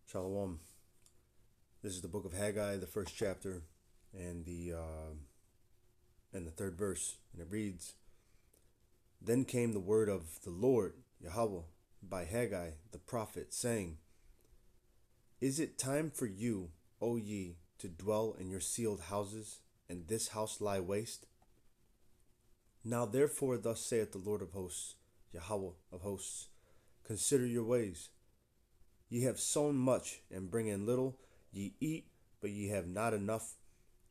Shalom. This is the book of Haggai, the first chapter, and the third verse, and it reads: Then came the word of the Lord Yahweh by Haggai the prophet, saying, Is it time for you, O ye, to dwell in your sealed houses, and this house lie waste? Now therefore, thus saith the Lord of hosts, Yahweh of hosts: Consider your ways. Ye have sown much, and bring in little. Ye eat, but ye have not enough.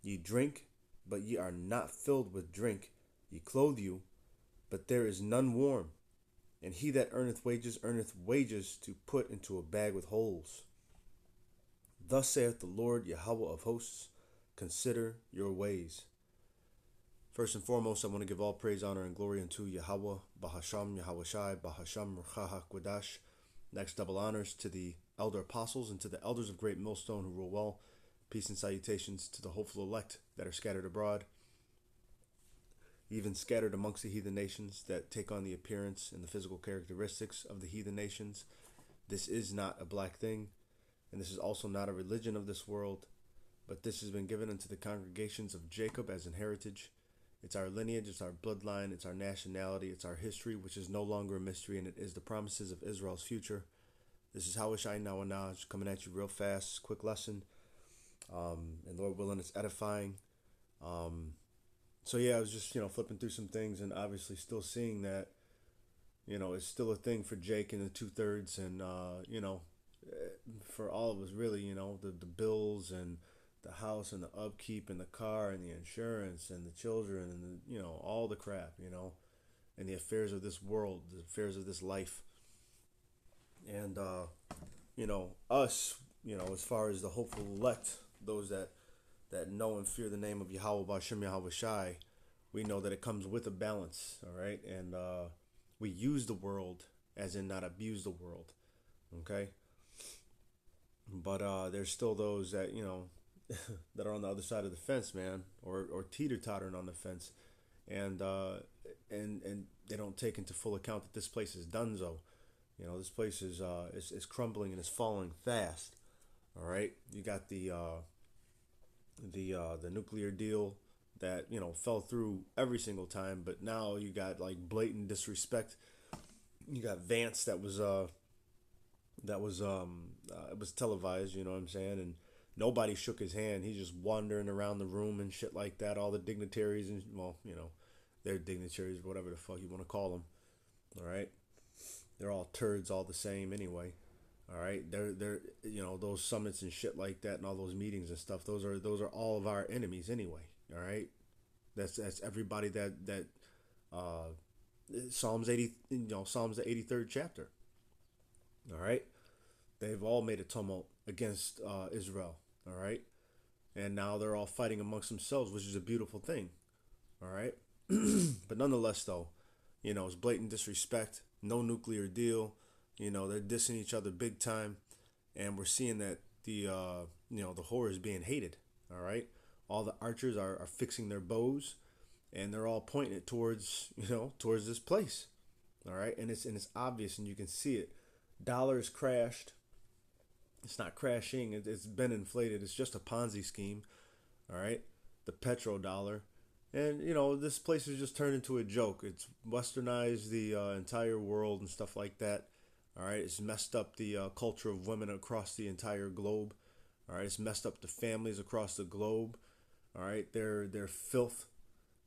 Ye drink, but ye are not filled with drink. Ye clothe you, but there is none warm. And he that earneth wages to put into a bag with holes. Thus saith the Lord Yahweh of hosts: Consider your ways. First and foremost, I want to give all praise, honor, and glory unto Yahweh, Bahasham, Yahweh Shai, Bahasham, Ruchah HaKodash. Next, double honors to the elder apostles and to the elders of Great Millstone who rule well. Peace and salutations to the hopeful elect that are scattered abroad, even scattered amongst the heathen nations that take on the appearance and the physical characteristics of the heathen nations. This is not a black thing, and this is also not a religion of this world, but this has been given unto the congregations of Jacob as an heritage. It's our lineage, it's our bloodline, it's our nationality, it's our history, which is no longer a mystery, and it is the promises of Israel's future. This is Hawashai Nawanaj coming at you real fast, quick lesson. And Lord willing, it's edifying. So yeah, I was just flipping through some things, and obviously still seeing that it's still a thing for Jake and the 2/3, and for all of us really, the bills and the house and the upkeep and the car and the insurance and the children and all the crap, and the affairs of this world, the affairs of this life, and us, as far as the hopeful elect, those that know and fear the name of Yahweh Bashem Yahweh Shai, we know that it comes with a balance, all right, and we use the world as in not abuse the world, okay, but there's still those that that are on the other side of the fence, man, or teeter tottering on the fence, and and they don't take into full account that this place is donezo. This place is crumbling and is falling fast. All right, you got the nuclear deal that fell through every single time, but now you got like blatant disrespect. You got Vance it was televised. You know what I'm saying? And nobody shook his hand. He's just wandering around the room and shit like that. All the dignitaries and they're dignitaries, whatever the fuck you want to call them. All right, they're all turds, all the same anyway. All right, they're those summits and shit like that, and all those meetings and stuff. Those are all of our enemies anyway. All right, that's everybody that uh, Psalms 80, Psalms the 83rd chapter. All right, they've all made a tumult against Israel. All right, and now they're all fighting amongst themselves, which is a beautiful thing. All right, but nonetheless, though, it's blatant disrespect. No nuclear deal. They're dissing each other big time, and we're seeing that the horror is being hated. All right, all the archers are fixing their bows, and they're all pointing it towards towards this place. All right, and it's obvious, and you can see it. Dollars crashed. It's not crashing. It's been inflated. It's just a Ponzi scheme. All right, the petrodollar. And this place has just turned into a joke. It's westernized the entire world and stuff like that. All right, it's messed up the culture of women across the entire globe. All right, it's messed up the families across the globe. All right, they're filth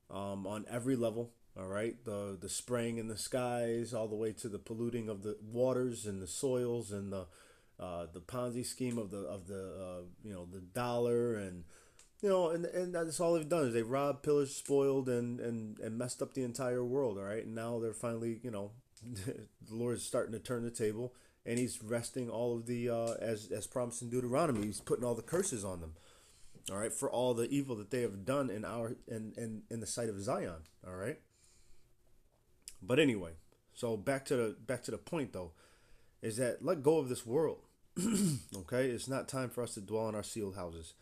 on every level. All right, the spraying in the skies, all the way to the polluting of the waters and the soils, and the Ponzi scheme of the dollar, and and that's all they've done is they robbed, pillaged, spoiled, and messed up the entire world. All right, and now they're finally, the Lord is starting to turn the table, and He's resting all of the as promised in Deuteronomy. He's putting all the curses on them. All right, for all the evil that they have done in the sight of Zion. All right, but anyway, so back to the point though, is that let go of this world. Okay, it's not time for us to dwell in our sealed houses.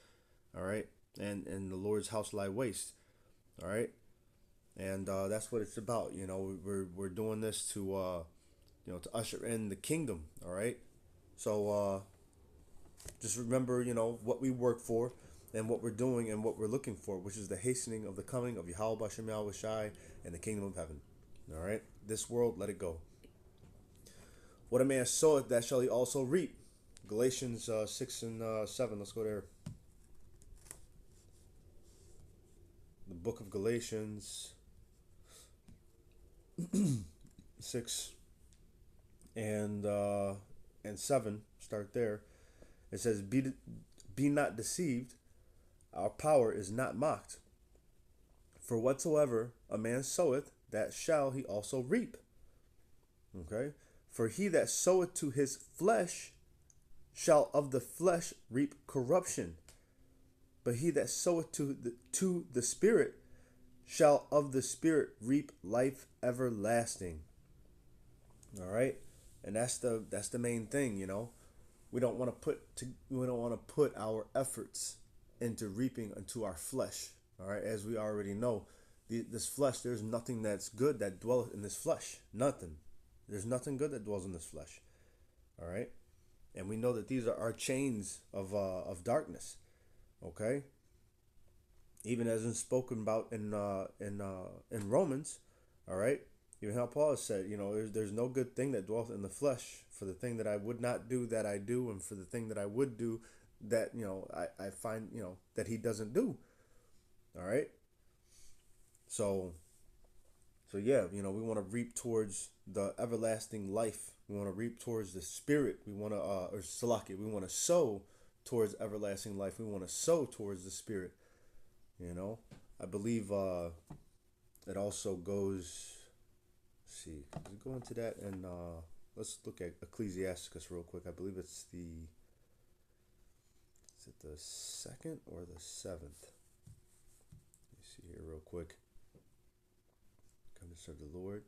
All right, and the Lord's house lie waste. All right, and that's what it's about. We're doing this to to usher in the kingdom. All right, so Just remember, what we work for and what we're doing and what we're looking for, which is the hastening of the coming of Yahweh Bashem Yahweh Shai and the kingdom of heaven. All right? This world, let it go. What a man soweth, that shall he also reap. Galatians 6 and 7. Let's go there. The book of Galatians 6 and 7. Start there. It says, be not deceived, our power is not mocked. For whatsoever a man soweth, that shall he also reap. Okay? For he that soweth to his flesh shall of the flesh reap corruption. But he that soweth to the Spirit shall of the Spirit reap life everlasting. All right? And that's the main thing, We don't want to put our efforts into reaping unto our flesh. All right, as we already know, this flesh, there's nothing that's good that dwelleth in this flesh. Nothing. There's nothing good that dwells in this flesh. All right, and we know that these are our chains of darkness. Okay. Even as is spoken about in Romans. All right. Even how Paul has said, there's no good thing that dwelleth in the flesh. For the thing that I would not do, that I do, and for the thing that I would do, that I find that he doesn't do. All right. So yeah, we want to reap towards the everlasting life. We want to reap towards the Spirit. We want to or Salaki. We want to sow towards everlasting life. We want to sow towards the Spirit. I believe it also goes. Let's see, does it go into that? And let's look at Ecclesiasticus real quick. I believe it's is it the 2nd or the 7th? Let me see here real quick. Come to serve the Lord.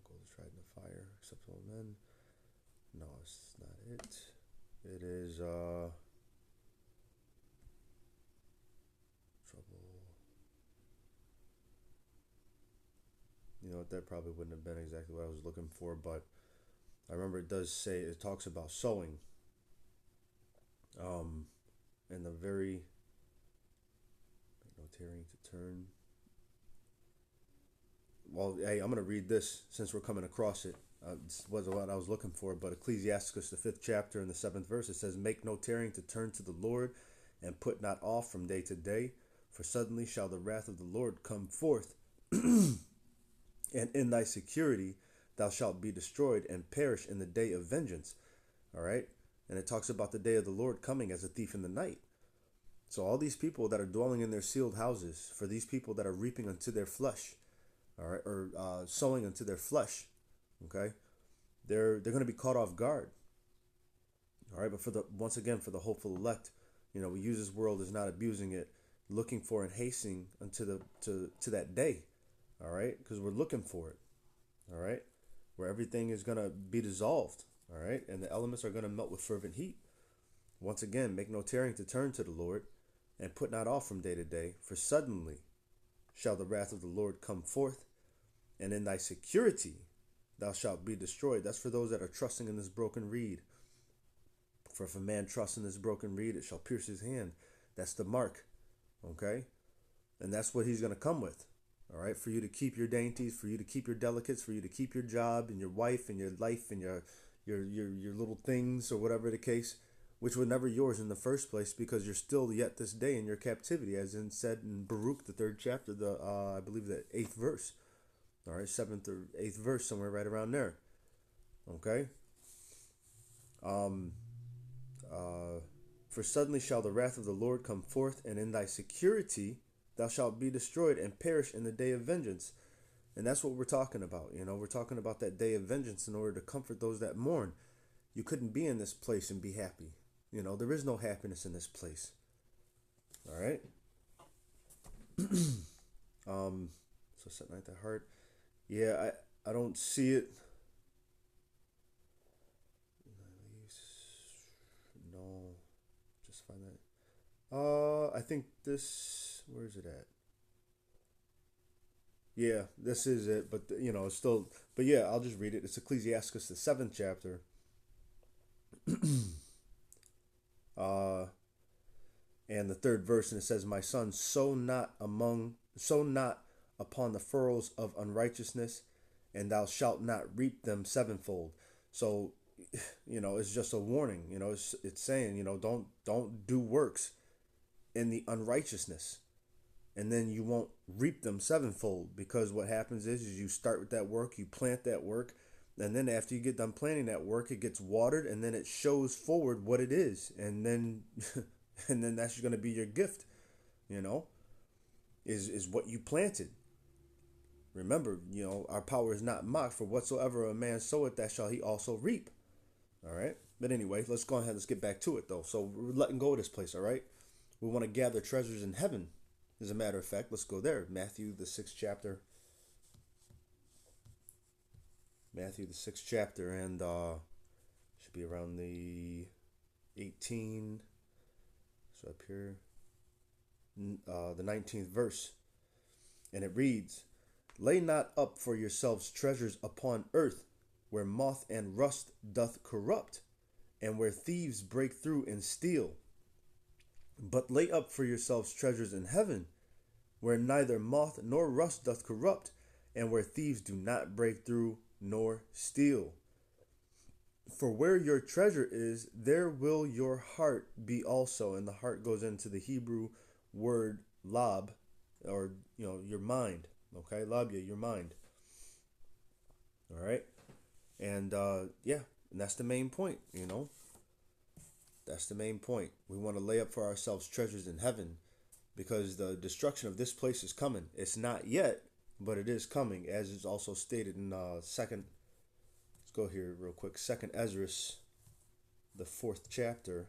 Go to try in the fire, acceptable men. No, it's not it. It is trouble. That probably wouldn't have been exactly what I was looking for, but I remember it talks about sowing. In the very, no tearing to turn. Well, hey, I'm going to read this since we're coming across it. This wasn't what I was looking for, but Ecclesiasticus, the 5th chapter and the 7th verse, it says, make no tearing to turn to the Lord, and put not off from day to day, for suddenly shall the wrath of the Lord come forth, and in thy security thou shalt be destroyed and perish in the day of vengeance. All right. And it talks about the day of the Lord coming as a thief in the night. So all these people that are dwelling in their sealed houses, for these people that are reaping unto their flesh, all right, or sowing unto their flesh, okay, they're going to be caught off guard. All right. But once again, for the hopeful elect, we use this world as not abusing it, looking for and hastening unto to that day. All right, because we're looking for it. All right, where everything is going to be dissolved. All right, and the elements are going to melt with fervent heat. Once again, make no tearing to turn to the Lord, and put not off from day to day, for suddenly shall the wrath of the Lord come forth, and in thy security thou shalt be destroyed. That's for those that are trusting in this broken reed. For if a man trusts in this broken reed, it shall pierce his hand. That's the mark. Okay, and that's what he's going to come with. All right, for you to keep your dainties, for you to keep your delicates, for you to keep your job and your wife and your life and your little things or whatever the case, which were never yours in the first place, because you're still yet this day in your captivity, as in said in Baruch, the 3rd chapter, I believe the 8th verse. All right, 7th or 8th verse, somewhere right around there. Okay. For suddenly shall the wrath of the Lord come forth, and in thy security thou shalt be destroyed and perish in the day of vengeance. And that's what we're talking about. We're talking about that day of vengeance in order to comfort those that mourn. You couldn't be in this place and be happy. There is no happiness in this place. All right. So setting at the heart. Yeah, I don't see it. No, just find that. I think this. Where is it at? Yeah, this is it, but it's still. But yeah, I'll just read it. It's Ecclesiasticus, the 7th chapter, Uh, and the third verse, and it says, "My son, sow not upon the furrows of unrighteousness, and thou shalt not reap them sevenfold." So, it's just a warning. It's saying, don't do works in the unrighteousness, and then you won't reap them sevenfold. Because what happens is you start with that work, you plant that work, and then after you get done planting that work, it gets watered, and then it shows forward what it is, and then and then that's going to be your gift, you know, is what you planted. Remember, our power is not mocked, for whatsoever a man soweth, that shall he also reap. All right. But anyway, let's go ahead. Let's get back to it, though. So we're letting go of this place, all right? We want to gather treasures in heaven. As a matter of fact, let's go there. Matthew, the 6th chapter. Matthew, the 6th chapter, and should be around the 18. So up here, the 19th verse. And it reads, "Lay not up for yourselves treasures upon earth, where moth and rust doth corrupt, and where thieves break through and steal. But lay up for yourselves treasures in heaven, where neither moth nor rust doth corrupt, and where thieves do not break through nor steal. For where your treasure is, there will your heart be also." And the heart goes into the Hebrew word lab, or your mind. Okay, labia, your mind. All right, and yeah, and that's the main point. That's the main point. We want to lay up for ourselves treasures in heaven, because the destruction of this place is coming. It's not yet, but it is coming, as is also stated in second. Let's go here real quick. Second Ezra, the 4th chapter.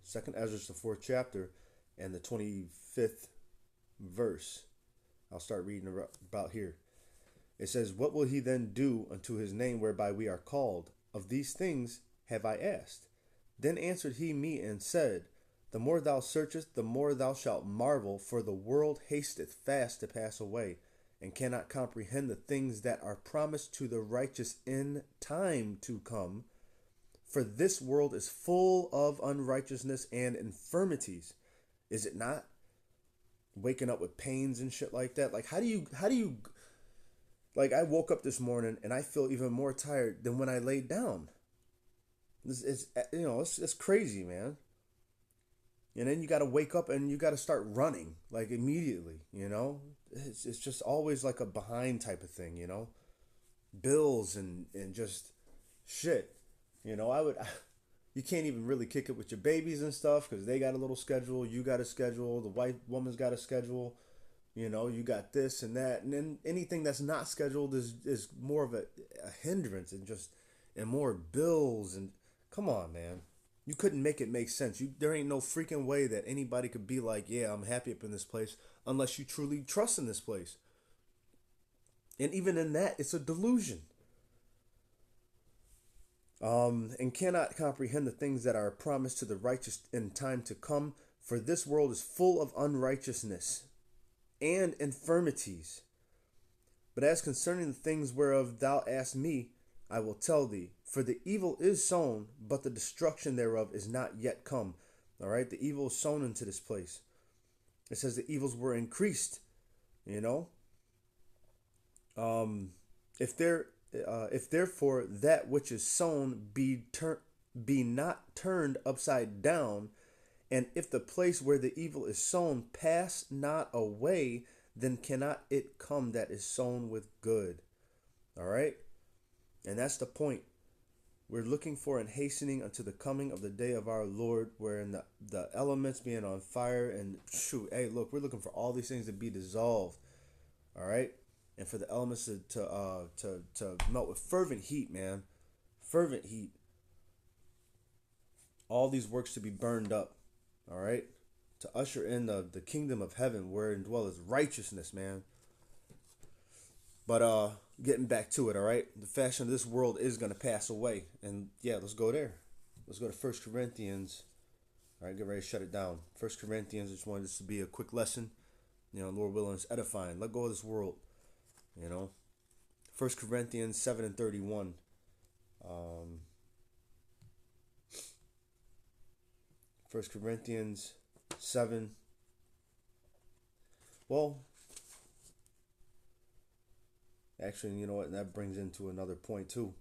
Second Ezra, the 4th chapter, and the 25th verse. I'll start reading about here. It says, "What will he then do unto his name whereby we are called? Of these things have I asked." Then answered he me and said, "The more thou searchest, the more thou shalt marvel, for the world hasteth fast to pass away, and cannot comprehend the things that are promised to the righteous in time to come. For this world is full of unrighteousness and infirmities." Is it not? Waking up with pains and shit like that. Like, how do you, like, I woke up this morning and I feel even more tired than when I laid down. It's crazy, man. And then you got to wake up and you got to start running like immediately. It's just always like a behind type of thing. Bills and just shit. I would. You can't even really kick it with your babies and stuff, because they got a little schedule. You got a schedule. The white woman's got a schedule. You got this and that, and then anything that's not scheduled is more of a hindrance, and more bills. And come on, man, you couldn't make it make sense. There ain't no freaking way that anybody could be like, "Yeah, I'm happy up in this place," unless you truly trust in this place. And even in that, it's a delusion. And cannot comprehend the things that are promised to the righteous in time to come. For this world is full of unrighteousness and infirmities. But as concerning the things whereof thou asked me, I will tell thee. For the evil is sown, but the destruction thereof is not yet come. All right, the evil is sown into this place. It says the evils were increased. You know, if therefore that which is sown be not turned upside down, and if the place where the evil is sown pass not away, then cannot it come that is sown with good. All right, and that's the point. We're looking for and hastening unto the coming of the day of our Lord, wherein the elements being on fire, and shoot, hey, look, we're looking for all these things to be dissolved. All right, and for the elements to melt with fervent heat, man, fervent heat. All these works to be burned up. All right, to usher in the kingdom of heaven, wherein dwelleth righteousness, man. But getting back to it, all right, the fashion of this world is gonna pass away, and yeah, let's go there. Let's go to 1 Corinthians. All right, get ready to shut it down. 1 Corinthians. I just wanted this to be a quick lesson. Lord willing, it's edifying. Let go of this world. 1 Corinthians 7:31. Um, 1 Corinthians 7. Well, actually, you know what? That brings into another point too.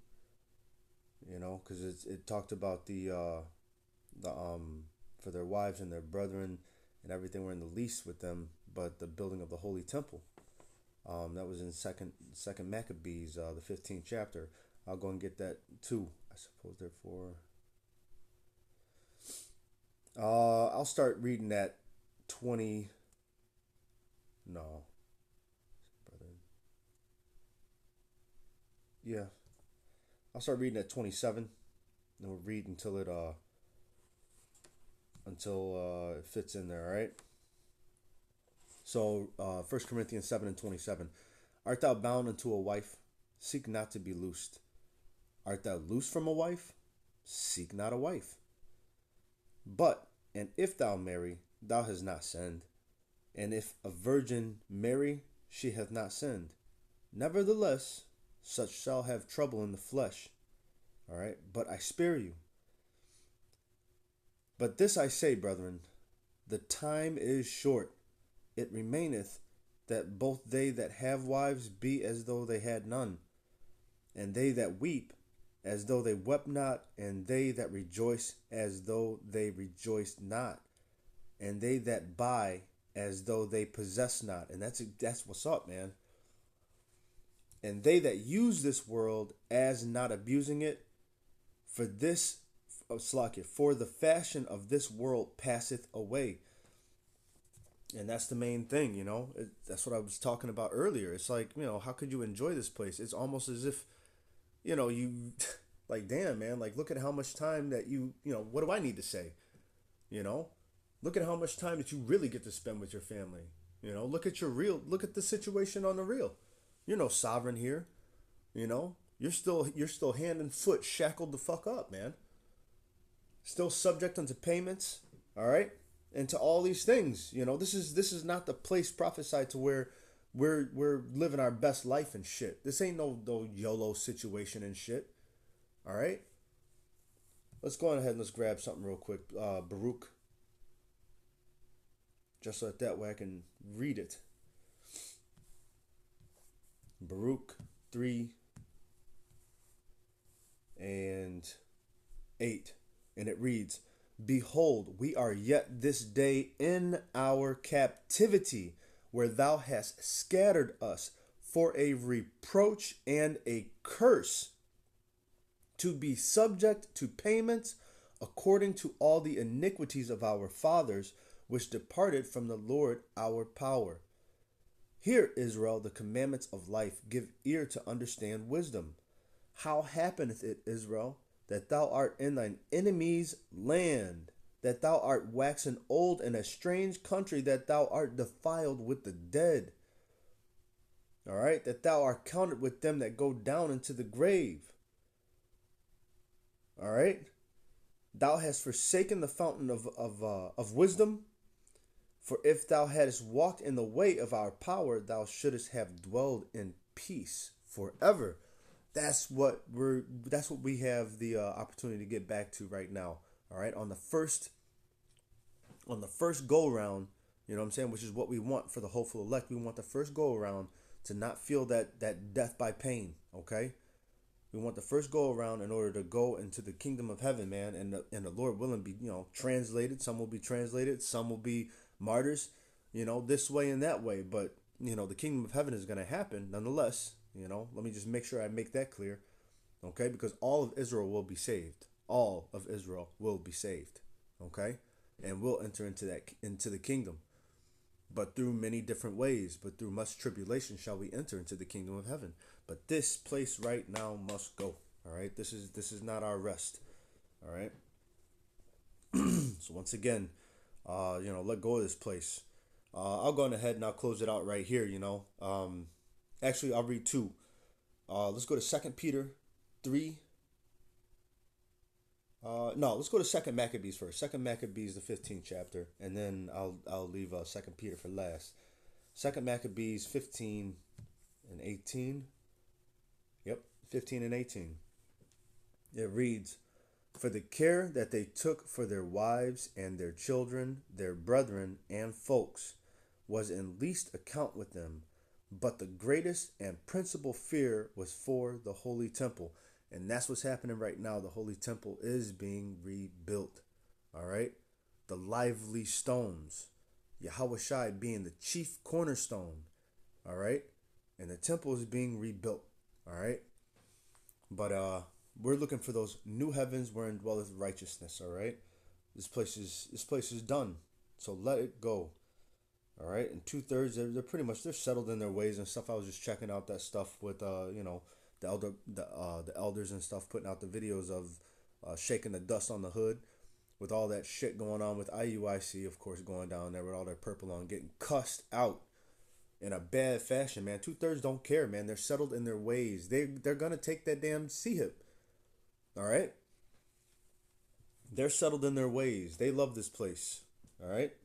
You know, because it talked about the for their wives and their brethren and everything were in the lease with them, but the building of the holy temple. That was in second Maccabees, the 15th chapter. I'll go and get that too. I suppose therefore. I'll start reading at 20. No, brother. Yeah, I'll start reading at 27, and we'll read until it fits in there. All right. So, 1 Corinthians 7:27. Art thou bound unto a wife? Seek not to be loosed. Art thou loosed from a wife? Seek not a wife. But, and if thou marry, thou hast not sinned. And if a virgin marry, she hath not sinned. Nevertheless, such shall have trouble in the flesh. All right. But I spare you. But this I say, brethren, the time is short. It remaineth that both they that have wives be as though they had none, and they that weep as though they wept not, and they that rejoice as though they rejoiced not, and they that buy as though they possess not. And that's what's up, man. And they that use this world as not abusing it, for this for the fashion of this world passeth away. And that's the main thing, you know. That's what I was talking about earlier. It's like, you know, how could you enjoy this place? It's almost as if, you know, you like, damn, man, like, look at how much time that you know, what do I need to say? You know, look at how much time that you really get to spend with your family. You know, look at the situation on the real. You're no sovereign here. You know, you're still hand and foot shackled the fuck up, man. Still subject unto payments. All right. And to all these things, you know, this is not the place prophesied to where we're living our best life and shit. This ain't no YOLO situation and shit. All right, let's go on ahead and let's grab something real quick. Baruch, just so that way I can read it. Baruch 3:8, and it reads, Behold, we are yet this day in our captivity, where thou hast scattered us for a reproach and a curse, to be subject to payments according to all the iniquities of our fathers, which departed from the Lord our power. Hear, Israel, the commandments of life, give ear to understand wisdom. How happeneth it, Israel, that thou art in thine enemy's land, that thou art waxen old in a strange country, that thou art defiled with the dead? All right, that thou art counted with them that go down into the grave. All right, thou hast forsaken the fountain of wisdom. For if thou hadst walked in the way of our power, thou shouldst have dwelled in peace forever. That's what we have the opportunity to get back to right now. All right, on the first go around, you know what I'm saying, which is what we want for the hopeful elect. We want the first go around to not feel that death by pain. Okay, we want the first go around in order to go into the kingdom of heaven, man, and the Lord willing be, you know, translated. Some will be translated, some will be martyrs, you know, this way and that way. But you know, the kingdom of heaven is going to happen nonetheless. You know, let me just make sure I make that clear, okay? Because all of Israel will be saved. All of Israel will be saved, okay? And we'll enter into the kingdom, but through many different ways. But through much tribulation shall we enter into the kingdom of heaven. But this place right now must go. All right, this is not our rest. All right. So once again, you know, let go of this place. I'll go on ahead and I'll close it out right here. You know, actually I'll read two. Let's go to 2 Peter 3. No, let's go to Second Maccabees first. Second Maccabees, the 15th chapter, and then I'll leave Second Peter for last. Second Maccabees 15 and 18. Yep, 15 and 18. It reads, "For the care that they took for their wives and their children, their brethren and folks, was in least account with them. But the greatest and principal fear was for the holy temple." And that's what's happening right now. The holy temple is being rebuilt. All right? The lively stones. Yahweh Shai being the chief cornerstone. All right? And the temple is being rebuilt. All right? But we're looking for those new heavens wherein dwelleth righteousness. All right? This place is done. So let it go. All right, and 2/3 they're pretty much they're settled in their ways and stuff. I was just checking out that stuff with the elders and stuff, putting out the videos of shaking the dust on the hood with all that shit going on with IUIC, of course, going down there with all their purple on, getting cussed out in a bad fashion, man. 2/3 don't care, man. They're settled in their ways. They're gonna take that damn sea hip. All right, they're settled in their ways. They love this place. All right.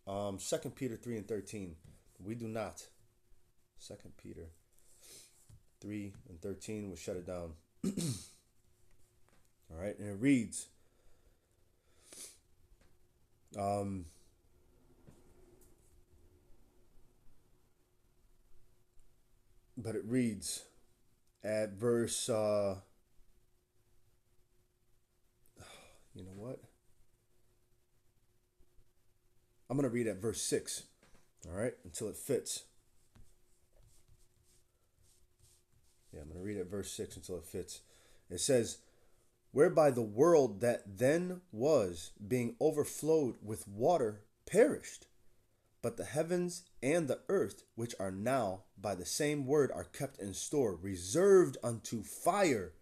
2 Peter 3:13. We do not. 2 Peter 3:13 will shut it down. All right, and it reads, um, but it reads at verse, you know what? I'm gonna read at verse 6. All right, until it fits. Yeah, I'm gonna read at verse 6 until it fits. It says, "Whereby the world that then was, being overflowed with water, perished. But the heavens and the earth, which are now by the same word, are kept in store, reserved unto fire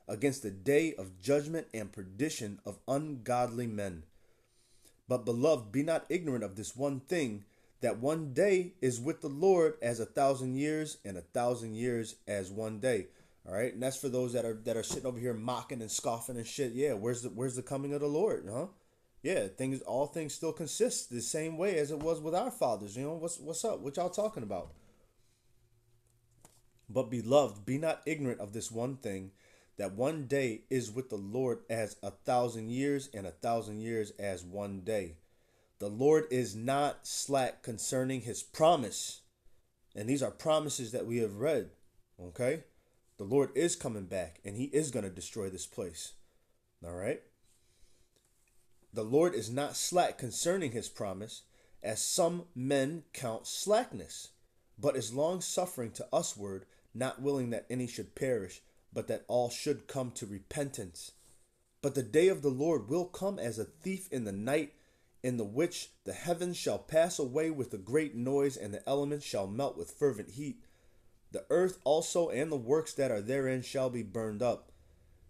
against the day of judgment and perdition of ungodly men. But, beloved, be not ignorant of this one thing, that one day is with the Lord as 1,000 years, and 1,000 years as one day." All right, and that's for those that are sitting over here mocking and scoffing and shit. Yeah, where's the coming of the Lord, huh? Yeah, all things still consist the same way as it was with our fathers. You know, what's up? What y'all talking about? "But, beloved, be not ignorant of this one thing, that one day is with the Lord as 1,000 years, and 1,000 years as one day. The Lord is not slack concerning his promise." And these are promises that we have read. Okay? The Lord is coming back and he is going to destroy this place. All right? "The Lord is not slack concerning his promise, as some men count slackness, but is long suffering to usward, not willing that any should perish, but that all should come to repentance. But the day of the Lord will come as a thief in the night, in the which the heavens shall pass away with a great noise, and the elements shall melt with fervent heat. The earth also and the works that are therein shall be burned up.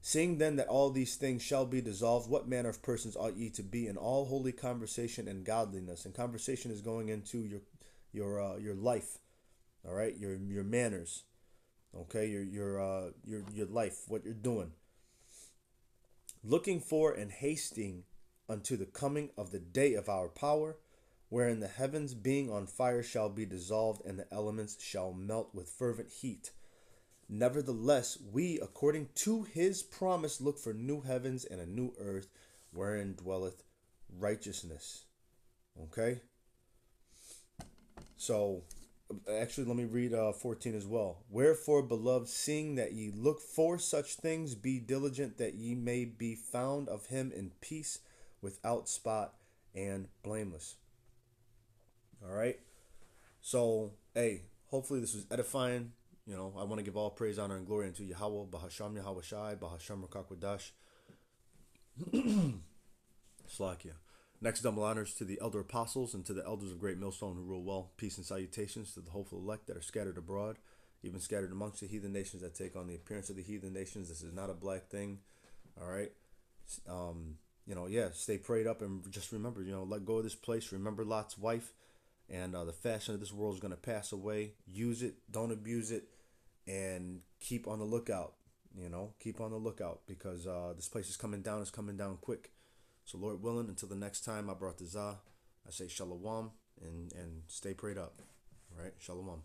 Seeing then that all these things shall be dissolved, what manner of persons ought ye to be in all holy conversation and godliness?" And conversation is going into your life, all right, your manners, okay, your life, what you're doing. "Looking for and hasting unto the coming of the day of our power, wherein the heavens being on fire shall be dissolved, and the elements shall melt with fervent heat. Nevertheless, we, according to his promise, look for new heavens and a new earth, wherein dwelleth righteousness." Okay? So, actually, let me read 14 as well. "Wherefore, beloved, seeing that ye look for such things, be diligent that ye may be found of him in peace, without spot and blameless." All right? So, hey, hopefully this was edifying. You know, I want to give all praise, honor, and glory unto Yahweh, Bahasham Yahweh Shai, Bahasham Rakakwadash, Slakia. Next, double honors to the elder apostles and to the elders of Great Millstone who rule well. Peace and salutations to the hopeful elect that are scattered abroad, even scattered amongst the heathen nations that take on the appearance of the heathen nations. This is not a black thing. All right. Yeah, stay prayed up and just remember, let go of this place. Remember Lot's wife, and the fashion of this world is going to pass away. Use it, don't abuse it, and keep on the lookout. Keep on the lookout, because this place is coming down. It's coming down quick. So Lord willing, until the next time, I brought the Zah. I say shalom and stay prayed up. All right, shalom.